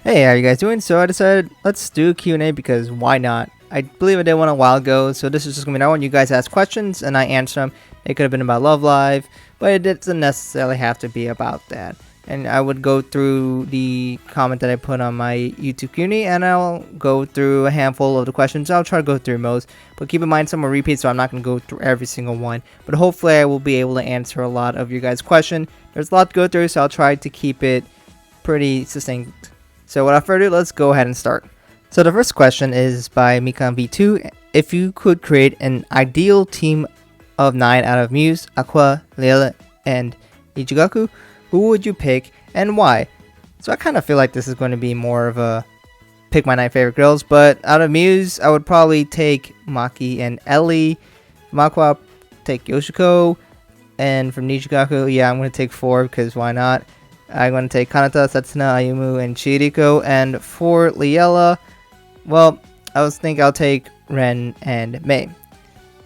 Hey, how are you guys doing? So I decided let's do a Q&A because why not? I believe I did one a while ago, so this is just going to be one. You guys ask questions and I answer them. It could have been about Love Live, but it doesn't necessarily have to be about that. And I would go through the comment that I put on my YouTube Q&A and I'll go through a handful of the questions. I'll try to go through most, but keep in mind some are repeats, so I'm not going to go through every single one. But hopefully I will be able to answer a lot of your guys' questions. There's a lot to go through, so I'll try to keep it pretty succinct. So without further ado, let's go ahead and start. So the first question is by Mikan V2. If you could create an ideal team of 9 out of Muse, Aqua, Leila, and Ichigaku, who would you pick and why? So I kind of feel like this is going to be more of a pick my 9 favorite girls, but out of Muse, I would probably take Maki and Ellie. From Aqua, take Yoshiko, and from Nijigaku, yeah, I'm going to take 4 because why not? I'm going to take Kanata, Setsuna, Ayumu, and Chiriko. And for Liella, well, I was thinking I'll take Ren and Mei.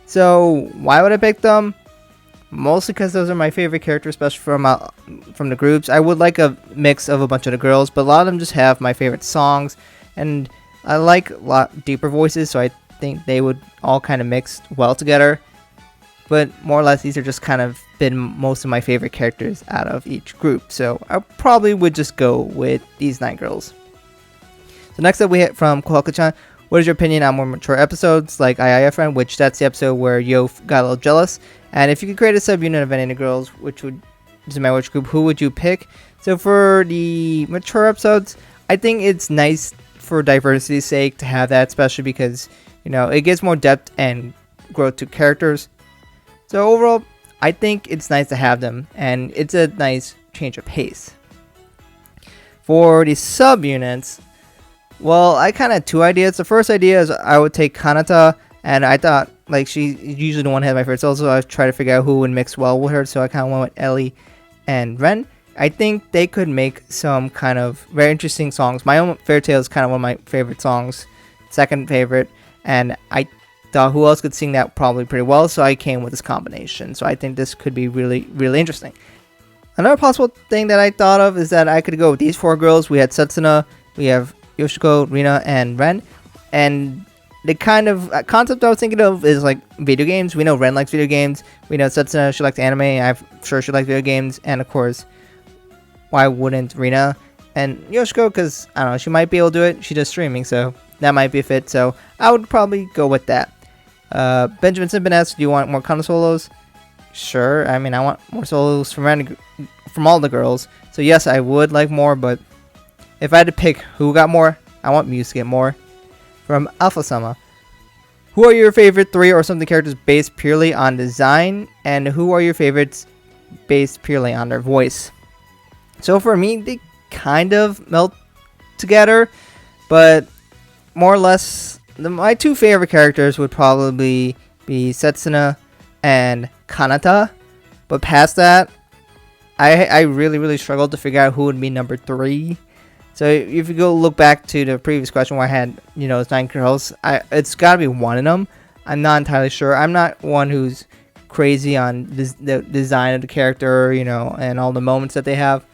So why would I pick them? Mostly because those are my favorite characters, especially from the groups. I would like a mix of a bunch of the girls, but a lot of them just have my favorite songs. And I like a lot deeper voices, so I think they would all kind of mix well together. But more or less, these are just kind of been most of my favorite characters out of each group. So I probably would just go with these 9 girls. So next up we hit from Kohaka-chan. What is your opinion on more mature episodes like IIFN, which that's the episode where Yo got a little jealous? And if you could create a subunit of any of the girls, doesn't matter which group, who would you pick? So for the mature episodes, I think it's nice for diversity's sake to have that, especially because, you know, it gives more depth and growth to characters. So overall, I think it's nice to have them, and it's a nice change of pace. For the subunits, well, I kind of had 2 ideas. The first idea is I would take Kanata, and I thought, like, she's usually the one who had my favorites. Also, I was trying to figure out who would mix well with her, so I kind of went with Ellie and Ren. I think they could make some kind of very interesting songs. My own Fairy Tail is kind of one of my favorite songs, second favorite, and I thought who else could sing that probably pretty well, so I came with this combination. So I think this could be really, really interesting. Another possible thing that I thought of is that I could go with these 4 girls. We had Setsuna, we have Yoshiko, Rina, and Ren. And the kind of concept I was thinking of is like video games. We know Ren likes video games. We know Setsuna, she likes anime. I'm sure she likes video games. And of course, why wouldn't Rina? And Yoshiko, because, I don't know, she might be able to do it. She does streaming, so that might be a fit. So I would probably go with that. Benjamin Simpson asks, do you want more Kanon solos? Sure. I mean, I want more solos from all the girls. So yes, I would like more, but if I had to pick who got more, I want Muse to get more. From Alpha Sama, who are your favorite 3 or something characters based purely on design, and who are your favorites based purely on their voice? So for me, they kind of melt together, but more or less, my 2 favorite characters would probably be Setsuna and Kanata. But past that, I really, really struggled to figure out who would be number 3. So if you go look back to the previous question where I had, you know, 9 girls, it's got to be one of them. I'm not entirely sure. I'm not one who's crazy on the design of the character, you know, and all the moments that they have.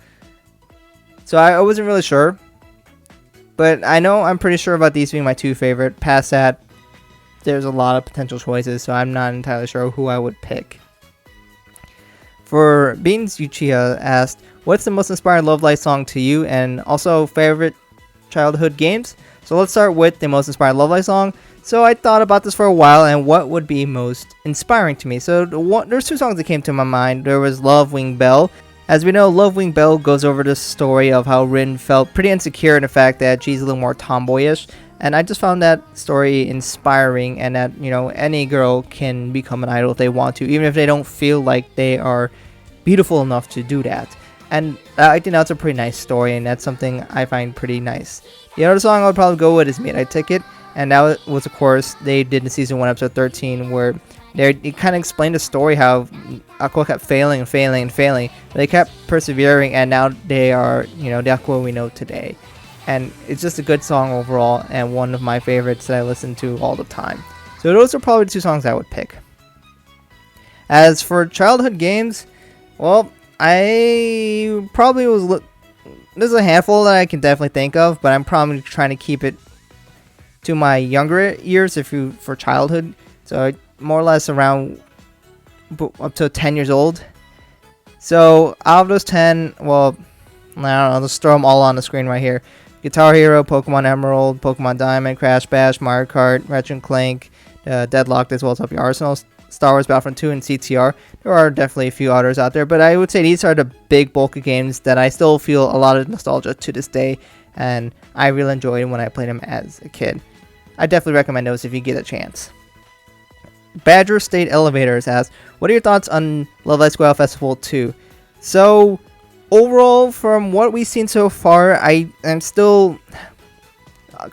So I wasn't really sure. But I know I'm pretty sure about these being my 2 favorite. Past that, there's a lot of potential choices, so I'm not entirely sure who I would pick. For Beans Uchiha asked, what's the most inspiring Love Live song to you, and also favorite childhood games? So let's start with the most inspiring Love Live song. So I thought about this for a while, and what would be most inspiring to me. So there's 2 songs that came to my mind. There was Love Wing Bell. As we know, Love Wing Bell goes over the story of how Rin felt pretty insecure in the fact that she's a little more tomboyish. And I just found that story inspiring, and that, you know, any girl can become an idol if they want to, even if they don't feel like they are beautiful enough to do that. And I think that's a pretty nice story, and that's something I find pretty nice. The other song I would probably go with is Midnight Ticket, and that was, of course, they did in season 1, episode 13, where it kind of explained the story how Aqua kept failing and failing and failing. They kept persevering, and now they are, you know, the Aqua we know today. And it's just a good song overall, and one of my favorites that I listen to all the time. So those are probably the 2 songs I would pick. As for childhood games, well, I probably was there's a handful that I can definitely think of, but I'm probably trying to keep it to my younger years for childhood. So more or less around up to 10 years old. So out of those 10, well, I don't know, I'll just throw them all on the screen right here. Guitar Hero, Pokemon Emerald, Pokemon Diamond, Crash Bash, Mario Kart, Ratchet and Clank, Deadlocked, as well as Up Your Arsenal, Star Wars Battlefront 2, and CTR. There are definitely a few others out there, but I would say these are the big bulk of games that I still feel a lot of nostalgia to this day, and I really enjoyed when I played them as a kid. I definitely recommend those if you get a chance. Badger State Elevators asks, what are your thoughts on Love Live Square Festival 2? So, overall, from what we've seen so far, I am still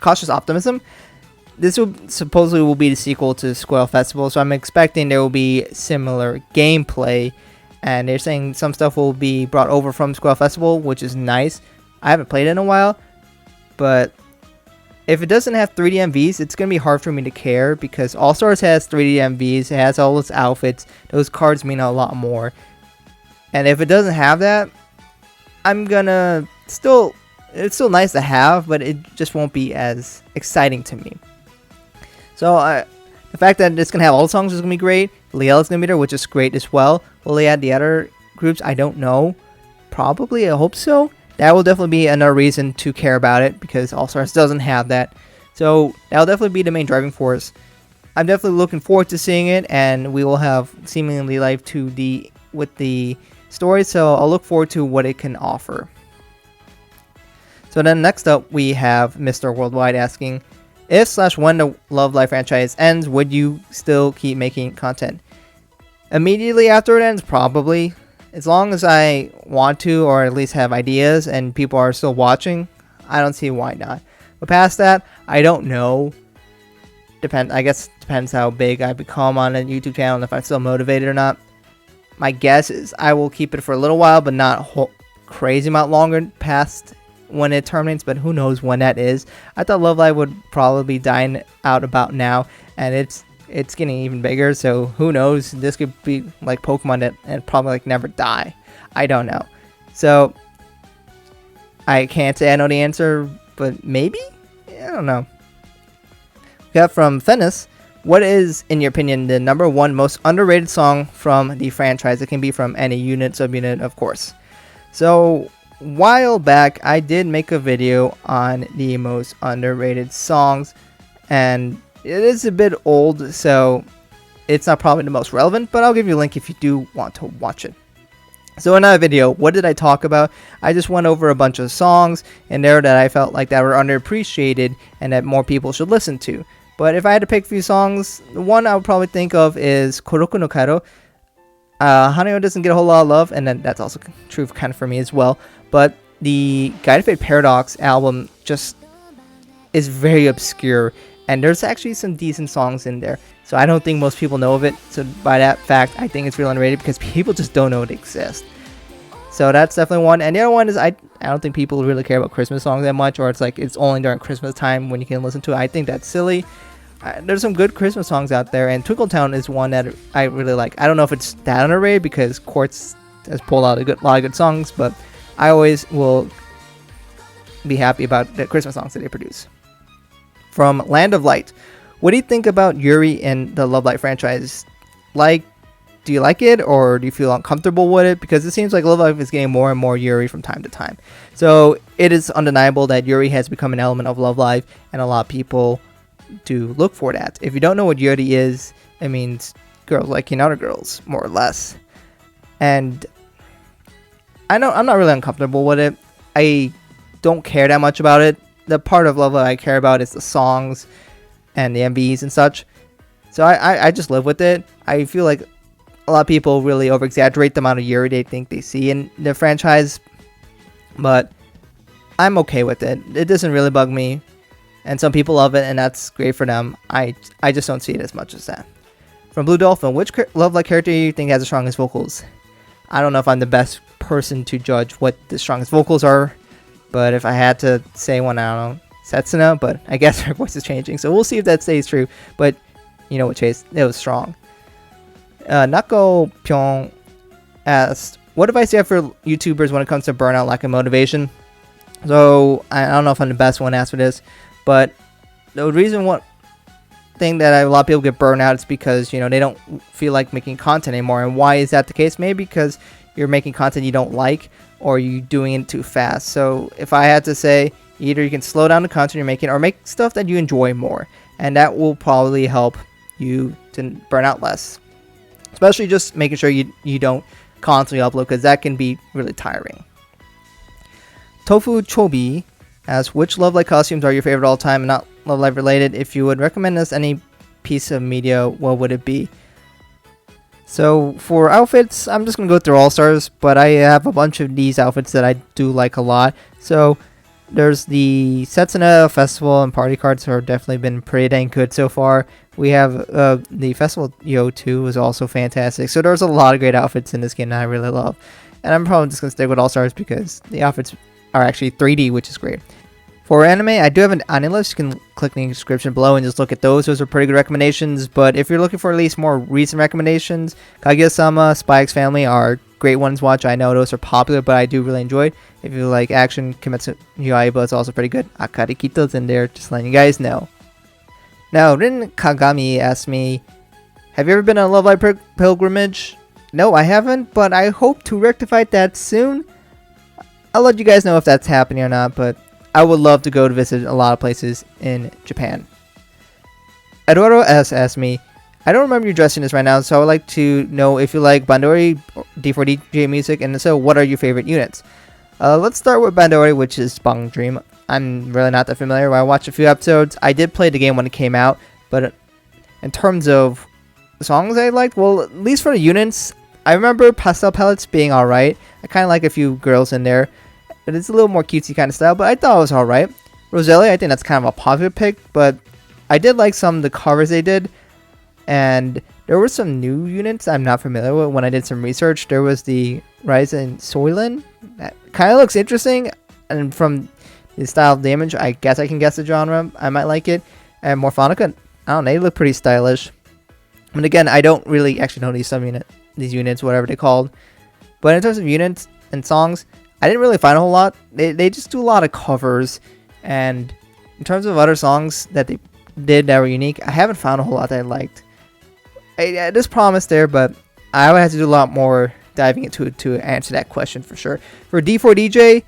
cautious optimism. This supposedly will be the sequel to Square Festival, so I'm expecting there will be similar gameplay, and they're saying some stuff will be brought over from Square Festival, which is nice. I haven't played it in a while, but if it doesn't have 3D MVs, it's going to be hard for me to care, because All Stars has 3D MVs, it has all its outfits, those cards mean a lot more. And if it doesn't have that, I'm gonna it's still nice to have, but it just won't be as exciting to me. So the fact that it's gonna have all the songs is gonna be great. Liel is gonna be there, which is great as well. Will they add the other groups? I don't know. Probably, I hope so. That will definitely be another reason to care about it, because All Stars doesn't have that. So that'll definitely be the main driving force. I'm definitely looking forward to seeing it, and we will have seemingly Live 2D with the story, so I'll look forward to what it can offer. So then next up we have Mr. Worldwide asking, if/when the Love Live franchise ends, would you still keep making content? Immediately after it ends, probably. As long as I want to, or at least have ideas, and people are still watching, I don't see why not. But past that, I don't know. I guess depends how big I become on a YouTube channel and if I'm still motivated or not. My guess is I will keep it for a little while, but not crazy amount longer past when it terminates, but who knows when that is. I thought Love Live would probably be dying out about now, and it's getting even bigger, so who knows. This could be like Pokemon and probably like never die. I don't know. So I can't say I know the answer, but maybe? I don't know. We got from Fennis, what is, in your opinion, the #1 most underrated song from the franchise? It can be from any unit, subunit, of course. So, while back, I did make a video on the most underrated songs, and it is a bit old, so it's not probably the most relevant, but I'll give you a link if you do want to watch it. So in that video, what did I talk about? I just went over a bunch of songs in there that I felt like that were underappreciated and that more people should listen to. But if I had to pick a few songs, the one I would probably think of is Koroku no Kairo. Hanyo doesn't get a whole lot of love, and then that's also true kind of for me as well. But the Guided Fate Paradox album just is very obscure, and there's actually some decent songs in there. So I don't think most people know of it. So by that fact, I think it's really underrated because people just don't know it exists. So that's definitely one. And the other one is I don't think people really care about Christmas songs that much, or it's like it's only during Christmas time when you can listen to it. I think that's silly. There's some good Christmas songs out there, and Twinkletown is one that I really like. I don't know if it's that underrated because Quartz has pulled out a lot of good songs, but I always will be happy about the Christmas songs that they produce. From Land of Light, what do you think about Yuri and the Love Live franchise? Do you like it, or do you feel uncomfortable with it? Because it seems like Love Live is getting more and more Yuri from time to time. So it is undeniable that Yuri has become an element of Love Live, and a lot of people do look for that. If you don't know what Yuri is, it means girls liking other girls, more or less. And I know I'm not really uncomfortable with it. I don't care that much about it. The part of Love Live I care about is the songs and the MVs and such. So I just live with it. I feel like a lot of people really over-exaggerate the amount of Yuri they think they see in the franchise, but I'm okay with it. It doesn't really bug me, and some people love it, and that's great for them. I just don't see it as much as that. From Blue Dolphin, which Love Live character do you think has the strongest vocals? I don't know if I'm the best person to judge what the strongest vocals are, but if I had to say one, I don't know, Setsuna, but I guess her voice is changing, so we'll see if that stays true. But you know what, Chase, it was strong. Nako Pyong asked, what advice do you have for YouTubers when it comes to burnout, lack of motivation? So I don't know if I'm the best one to answer this, but the reason one thing that a lot of people get burned out is because, you know, they don't feel like making content anymore. And why is that the case? Maybe because you're making content you don't like, or you're doing it too fast. So if I had to say, either you can slow down the content you're making or make stuff that you enjoy more, and that will probably help you to burn out less. Especially just making sure you don't constantly upload, because that can be really tiring. Tofu Chobi asks, which Love Live costumes are your favorite all time and not Love Live related? If you would recommend us any piece of media, what would it be? So for outfits, I'm just going to go through All Stars, but I have a bunch of these outfits that I do like a lot. So there's the Setsuna Festival and party cards have definitely been pretty dang good so far. We have the Festival Yo 2 was also fantastic. So there's a lot of great outfits in this game that I really love. And I'm probably just going to stick with All Stars because the outfits are actually 3D, which is great. For anime, I do have an anime list. You can click the description below and just look at those. Those are pretty good recommendations. But if you're looking for at least more recent recommendations, Kaguya-sama, Spy X Family are great ones to watch. I know those are popular, but I do really enjoy it. If you like action, Kimetsu no Yaiba is also pretty good. Akari Kito's in there, just letting you guys know. Now, Rin Kagami asked me, have you ever been on a Love Live pilgrimage? No, I haven't, but I hope to rectify that soon. I'll let you guys know if that's happening or not, but I would love to go to visit a lot of places in Japan. Eduardo S. asked me, I don't remember you dressing this right now, so I would like to know if you like Bandori, D4DJ music, and if so, what are your favorite units? Let's start with Bandori, which is Bang Dream. I'm really not that familiar. I watched a few episodes. I did play the game when it came out, but in terms of songs I liked, well, at least for the units, I remember Pastel Palettes being alright. I kind of like a few girls in there. It's a little more cutesy kind of style, but I thought it was alright. Roselia, I think that's kind of a popular pick, but I did like some of the covers they did. And there were some new units I'm not familiar with when I did some research. There was the Ryzen Soylin. That kind of looks interesting. And from the style of the image, I guess I can guess the genre. I might like it. And Morphonica, I don't know, they look pretty stylish. But again, I don't really actually know these units, whatever they're called. But in terms of units and songs, I didn't really find a whole lot. They just do a lot of covers. And in terms of other songs that they did that were unique, I haven't found a whole lot that I liked. There's promise there, but I would have to do a lot more diving into it to answer that question for sure. For D4DJ,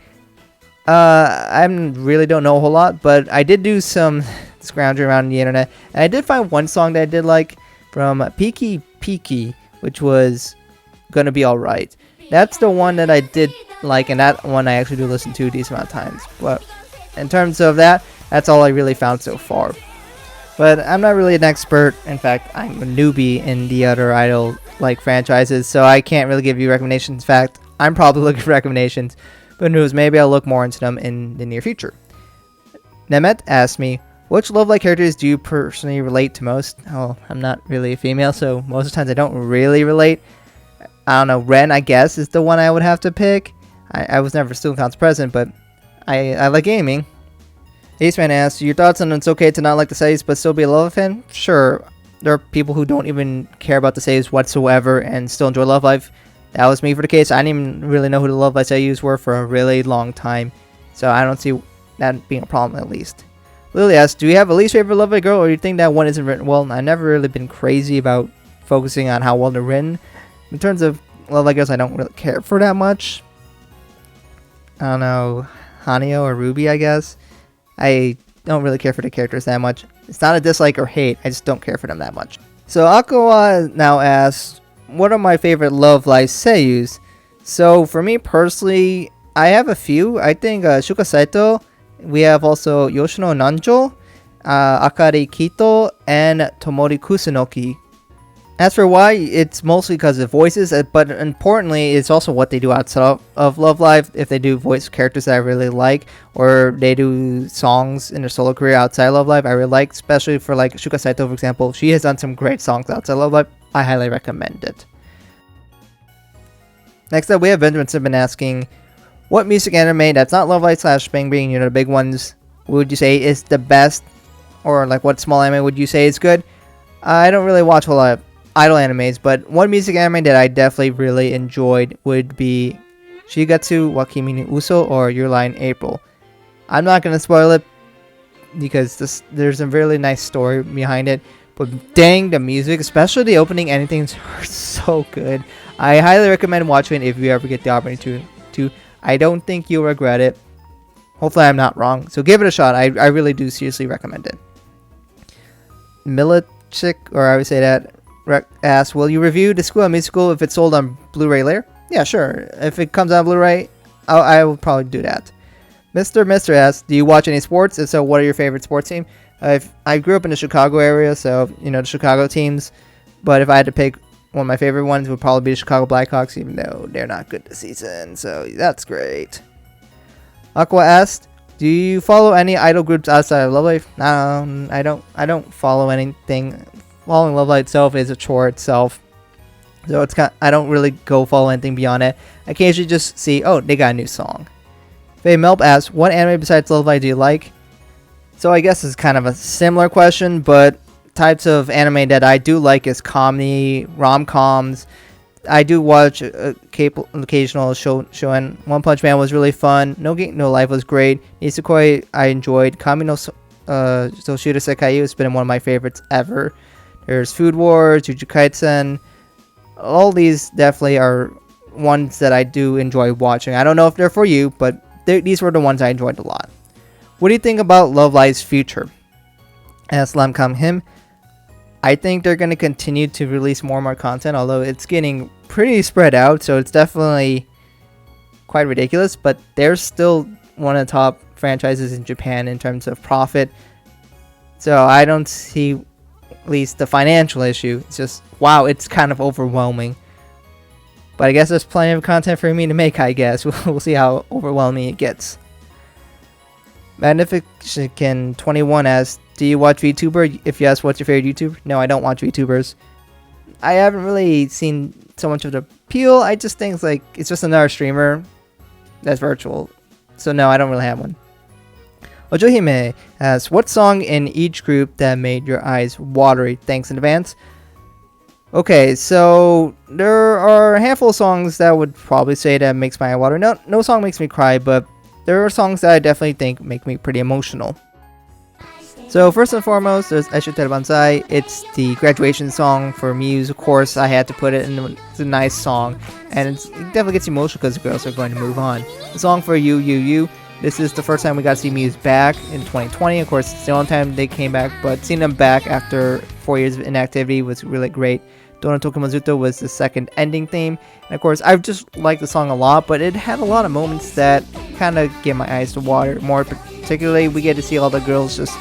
I really don't know a whole lot, but I did do some scrounging around the internet, and I did find one song that I did like from Peaky Peaky, which was Gonna Be Alright. That's the one that I did like, and that one I actually do listen to a decent amount of times. But in terms of that, that's all I really found so far. But I'm not really an expert. In fact, I'm a newbie in the other idol like franchises, so I can't really give you recommendations. In fact, I'm probably looking for recommendations, but who knows, maybe I'll look more into them in the near future. Nemet asked me, which Love Live characters do you personally relate to most? Oh, I'm not really a female, so most of the times I don't really relate. I don't know, Ren, I guess, is the one I would have to pick. I was never Student Council president, but I like gaming. Aceman asks, your thoughts on it's okay to not like the seiyuus but still be a Love Live fan? Sure. There are people who don't even care about the seiyuus whatsoever and still enjoy Love Live. That was me for the case. I didn't even really know who the Love Live seiyuus were for a really long time. So I don't see that being a problem, at least. Lily asks, do you have a least favorite Love Live girl, or do you think that one isn't written well? I've never really been crazy about focusing on how well they're written. In terms of Love Live girls, I don't really care for that much. I don't know, Hanyo or Ruby, I guess. I don't really care for the characters that much. It's not a dislike or hate, I just don't care for them that much. So Akawa now asks, what are my favorite Love Live seiyuus? So for me personally, I have a few. I think Shuka Saito. We have also Yoshino Nanjo, Akari Kito, and Tomori Kusunoki. As for why, it's mostly because of voices, but importantly, it's also what they do outside of Love Live. If they do voice characters that I really like, or they do songs in their solo career outside Love Live, I really like, especially for like Shuka Saito, for example. She has done some great songs outside Love Live. I highly recommend it. Next up, we have Benjamin Simmon asking, what music anime that's not Love Live / Bang Bang, the big ones, would you say is the best? Or like what small anime would you say is good? I don't really watch a lot of idol animes, but one music anime that I definitely really enjoyed would be Shigatsu wa Kimi ni Uso or Your Lie in April. I'm not gonna spoil it because there's a really nice story behind it. But dang, the music, especially the opening endings, are so good. I highly recommend watching it if you ever get the opportunity to. I don't think you'll regret it. Hopefully I'm not wrong. So give it a shot. I really do seriously recommend it. Milichik, or I would say that, asks, will you review the School of Musical if it's sold on Blu-ray later? Yeah, sure. If it comes on Blu-ray, I will probably do that. Mr. asks, do you watch any sports? If so, what are your favorite sports teams? I grew up in the Chicago area, so, you know, the Chicago teams. But if I had to pick one of my favorite ones, it would probably be the Chicago Blackhawks, even though they're not good this season. So that's great. Aqua asked, do you follow any idol groups outside of Love Life? No, I don't follow anything. Following Love Life itself is a chore itself. So I don't really go follow anything beyond it. I occasionally just see, oh, they got a new song. Faye Melp asks, what anime besides Love Live do you like? So I guess it's kind of a similar question, but types of anime that I do like is comedy, rom-coms. I do watch occasional shonen. One Punch Man was really fun. No Game No Life was great. Nisekoi I enjoyed. Kami no Soshiro Sekaiu has been one of my favorites ever. There's Food Wars, Jujutsu Kaisen. All these definitely are ones that I do enjoy watching. I don't know if they're for you, but these were the ones I enjoyed a lot. What do you think about Love Live's future? Asked Lamcom Him. I think they're going to continue to release more and more content, although it's getting pretty spread out, so it's definitely quite ridiculous, but they're still one of the top franchises in Japan in terms of profit. So I don't see at least the financial issue. It's just, wow, it's kind of overwhelming. But I guess there's plenty of content for me to make, I guess. We'll see how overwhelming it gets. Magnificent21 asks, do you watch VTuber? If yes, what's your favorite YouTuber? No, I don't watch VTubers. I haven't really seen so much of the appeal. I just think it's just another streamer that's virtual. So no, I don't really have one. Ojohime asks, what song in each group that made your eyes watery? Thanks in advance. Okay, so there are a handful of songs that I would probably say that makes my eye water. No song makes me cry, but there are songs that I definitely think make me pretty emotional. So first and foremost, there's Aishiteru Banzai. It's the graduation song for Muse. Of course, I had to put it in. It's a nice song, and it definitely gets you emotional because the girls are going to move on. The song for You. This is the first time we got to see Muse back in 2020. Of course, it's the only time they came back, but seeing them back after 4 years of inactivity was really great. Dono Tokimazuto was the second ending theme. And of course, I just liked the song a lot, but it had a lot of moments that kind of get my eyes to water. More particularly, we get to see all the girls just,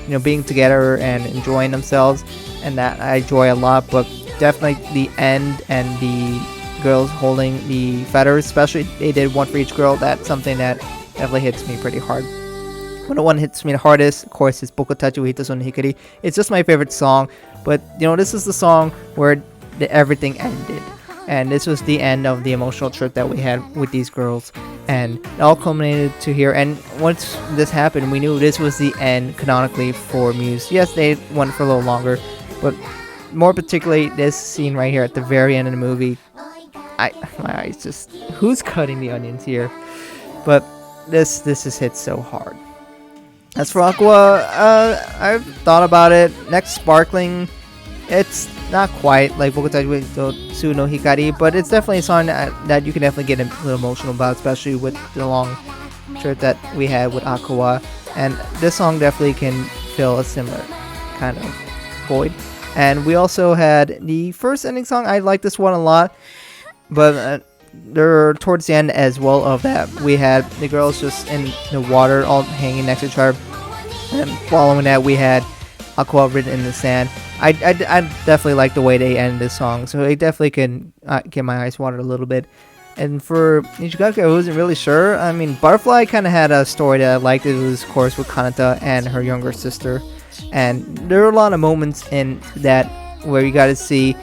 you know, being together and enjoying themselves, and that I enjoy a lot. But definitely the end and the girls holding the feathers, especially they did one for each girl. That's something that definitely hits me pretty hard. When the one hits me the hardest, of course, is Bokotachi Hito Sono Hikari. It's just my favorite song, but you know, this is the song where everything ended, and this was the end of the emotional trip that we had with these girls, and it all culminated to here. And once this happened, we knew this was the end canonically for Muse. Yes, they went for a little longer, but more particularly this scene right here at the very end of the movie, my eyes just, who's cutting the onions here? But this just hits so hard. As for Aqua, I've thought about it. Next, Sparkling, it's not quite like Bokotachi no Hikari, but it's definitely a song that you can definitely get a little emotional about, especially with the long trip that we had with Aqua. And this song definitely can fill a similar kind of void. And we also had the first ending song. I like this one a lot, but there towards the end as well of that, we had the girls just in the water all hanging next to each other, and following that we had Aqua written in the sand. I definitely like the way they end this song, so it definitely can get my eyes watered a little bit. And for Nichigaki, I wasn't really sure. I mean, Butterfly kind of had a story that I liked. It was, of course, with Kanata and her younger sister, and there are a lot of moments in that where you got to see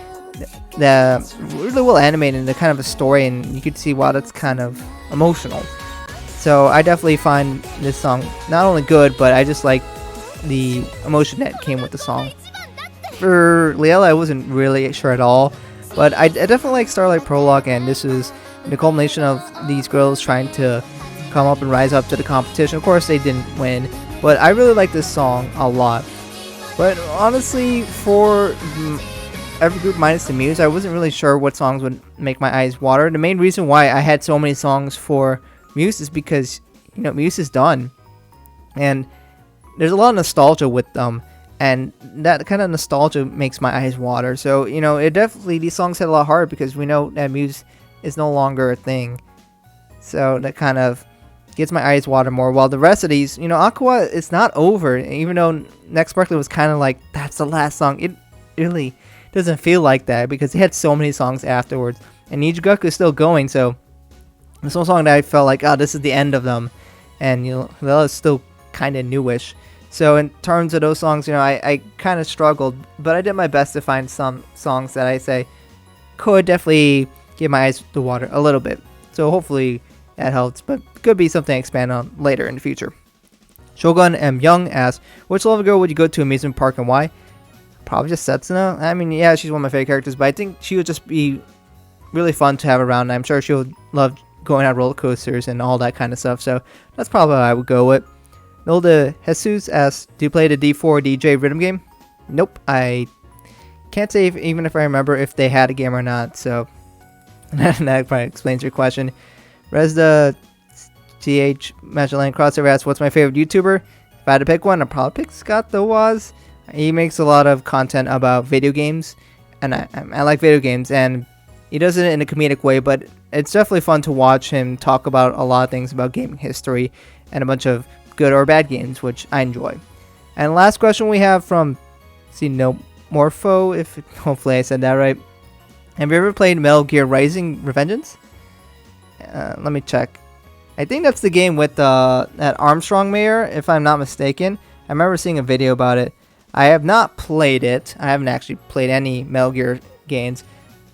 the really well animated and the kind of a story, and you could see, wow, that's kind of emotional. So I definitely find this song not only good, but I just like the emotion that came with the song. For Leela, I wasn't really sure at all, but I definitely like Starlight Prologue, and this is the culmination of these girls trying to come up and rise up to the competition. Of course, they didn't win, but I really like this song a lot. But honestly, for every group minus the Muse, I wasn't really sure what songs would make my eyes water. The main reason why I had so many songs for Muse is because, you know, Muse is done, and there's a lot of nostalgia with them, and that kind of nostalgia makes my eyes water. So, you know, it definitely, these songs hit a lot harder because we know that Muse is no longer a thing. So that kind of gets my eyes water more. While the rest of these, you know, Aqua is not over, even though Next Sparkly was kind of like, that's the last song. It really doesn't feel like that because he had so many songs afterwards, and Nijigaku is still going, so there's no song that I felt like, oh, this is the end of them, and, you know, well, it's still kind of newish. So in terms of those songs, you know, I kind of struggled, but I did my best to find some songs that I say could definitely give my eyes the water a little bit. So hopefully that helps, but could be something I expand on later in the future. Shogun M. Young asks, which lover girl would you go to amusement park and why? Probably just Setsuna. I mean, yeah, she's one of my favorite characters, but I think she would just be really fun to have around. I'm sure she would love going on roller coasters and all that kind of stuff, so that's probably what I would go with. Nolda Jesus asks, do you play the D4 DJ rhythm game? Nope, I can't say even if I remember if they had a game or not, so that probably explains your question. Resda TH Magellan Crossover asks, what's my favorite YouTuber? If I had to pick one, I'd probably pick Scott the Woz. He makes a lot of content about video games, and I like video games, and he does it in a comedic way, but it's definitely fun to watch him talk about a lot of things about gaming history and a bunch of good or bad games, which I enjoy. And last question we have from Morpho, if hopefully I said that right. Have you ever played Metal Gear Rising Revengance? Let me check. I think that's the game with that Armstrong mayor, if I'm not mistaken. I remember seeing a video about it. I have not played it. I haven't actually played any Metal Gear games,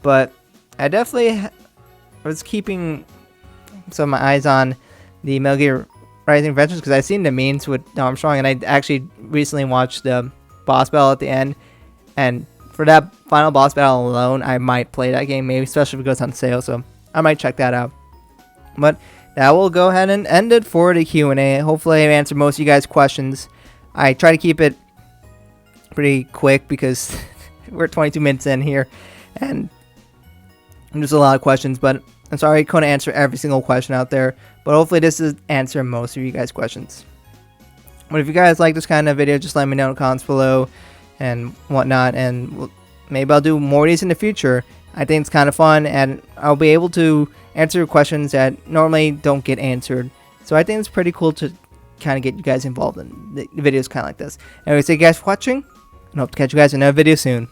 but I definitely was keeping some of my eyes on the Metal Gear Rising Revengance because I've seen the memes with Armstrong, and I actually recently watched the boss battle at the end, and for that final boss battle alone, I might play that game, maybe, especially if it goes on sale, so I might check that out. But that will go ahead and end it for the Q&A. Hopefully I've answered most of you guys' questions. I try to keep it pretty quick because we're 22 minutes in here, and there's a lot of questions, but I'm sorry I couldn't answer every single question out there, but hopefully this is answer most of you guys' questions. But if you guys like this kind of video, just let me know in the comments below and whatnot, and maybe I'll do more of these in the future. I think it's kind of fun, and I'll be able to answer questions that normally don't get answered, so I think it's pretty cool to kind of get you guys involved in the videos kind of like this. Anyway, thank you guys for watching, and hope to catch you guys in another video soon.